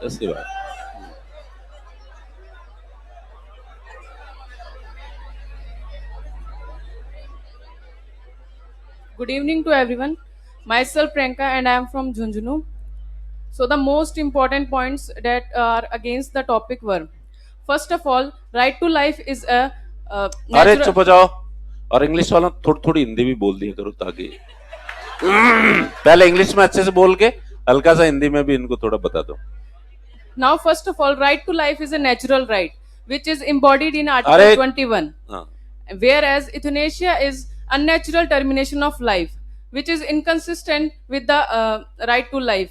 ऐसी बात. Good evening to everyone. Myself Priyanka and I am from Junjunu. So the most important points that are against the topic were, first of all, right to life is a अरे natural. चुप हो जाओ. और English वाला थोड़ी थोड़ी हिंदी भी बोल दिया करो ताकि पहले इंग्लिश में अच्छे से बोल के हल्का सा हिंदी में भी इनको थोड़ा बता दो. Now, first of all, right to life is a natural right, which is embodied in Article अरे 21, हाँ. whereas euthanasia is unnatural termination of life, which is inconsistent with the right to life.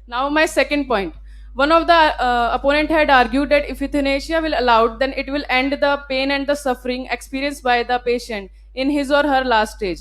Now, my second point. One of the opponent had argued that if euthanasia will allowed, then it will end the pain and the suffering experienced by the patient in his or her last stage.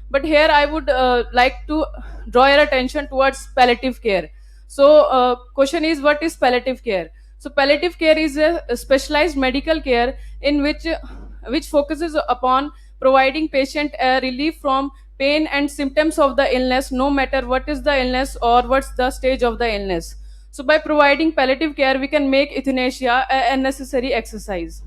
But here I would like to draw your attention towards palliative care. So, question is, what is palliative care? So, palliative care is a specialized medical care in which focuses upon providing patient a relief from pain and symptoms of the illness, no matter what is the illness or what's the stage of the illness. So, by providing palliative care, we can make euthanasia a necessary exercise.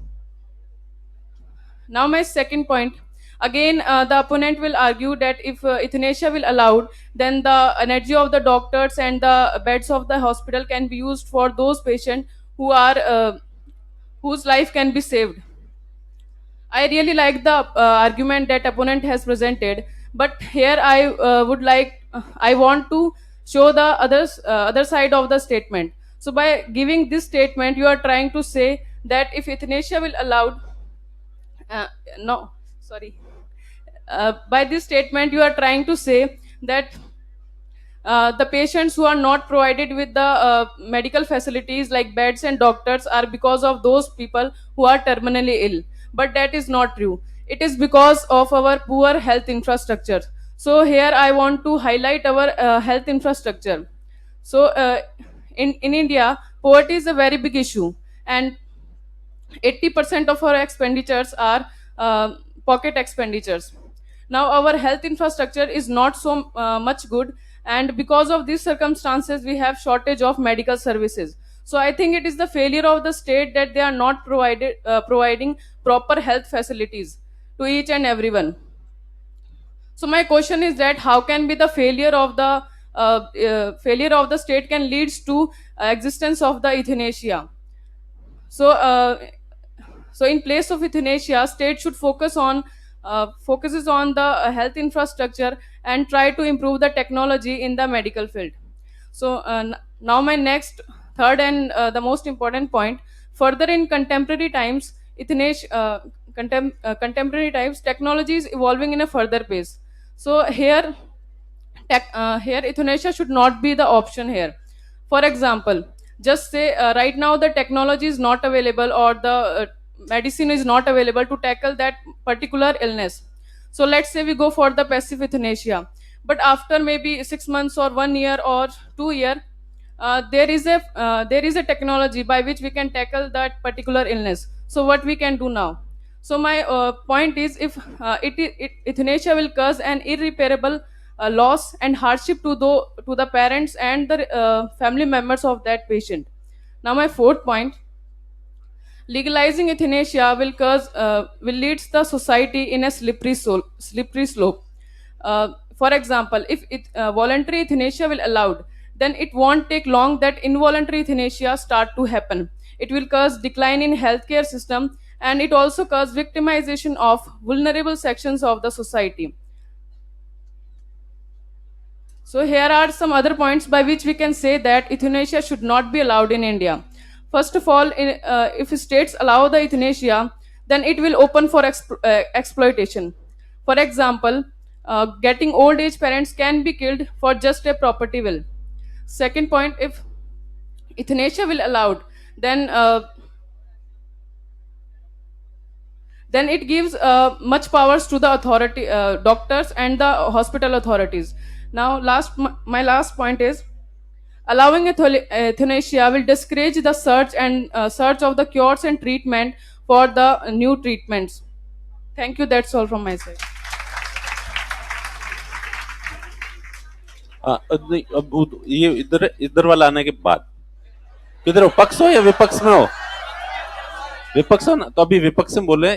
Now, my second point. Again, the opponent will argue that if euthanasia will allowed, then the energy of the doctors and the beds of the hospital can be used for those patients whose life can be saved. I really like the argument that opponent has presented, but here I want to show the other side of the statement. So by giving this statement, you are trying to say that if euthanasia will allowed, uh, no, sorry. By this statement, you are trying to say that the patients who are not provided with the medical facilities like beds and doctors are because of those people who are terminally ill. But that is not true. It is because of our poor health infrastructure. So here I want to highlight our health infrastructure. So in India, poverty is a very big issue, and 80% of our expenditures are pocket expenditures. Now our health infrastructure is not so much good, and because of these circumstances we have shortage of medical services. So I think it is the failure of the state that they are not providing proper health facilities to each and everyone. So my question is that how can be the failure of the state can leads to existence of the euthanasia. So in place of euthanasia, state should focuses on the health infrastructure and try to improve the technology in the medical field. So now my next third and the most important point. Further, in contemporary times, technology is evolving in a further pace. So here euthanasia should not be the option here. For example, just say right now the technology is not available, or the medicine is not available to tackle that particular illness. So let's say we go for the passive euthanasia, but after maybe 6 months or 1 year or 2 year, there is a technology by which we can tackle that particular illness. So what we can do now? So my point is, if euthanasia will cause an irreparable loss and hardship to the parents and the family members of that patient. Now my fourth point: legalizing euthanasia will lead the society in a slippery slope. For example, if voluntary euthanasia will allowed, then it won't take long that involuntary euthanasia start to happen. It will cause decline in healthcare system, and it also cause victimization of vulnerable sections of the society. So here are some other points by which we can say that euthanasia should not be allowed in India. First of all, if states allow the euthanasia, then it will open for exploitation. For example, getting old age parents can be killed for just a property will. Second point, if euthanasia will allowed, then then it gives much powers to the authority doctors and the hospital authorities. Now my last point is, allowing euthanasia will discourage the search of the cures and treatment for the new treatments. Thank you. That's all from my side. नहीं, अब ये इधर इधर वाला आने के बाद किधर हो, पक्ष हो या विपक्ष में हो? विपक्ष हो ना, तो अभी विपक्ष में बोले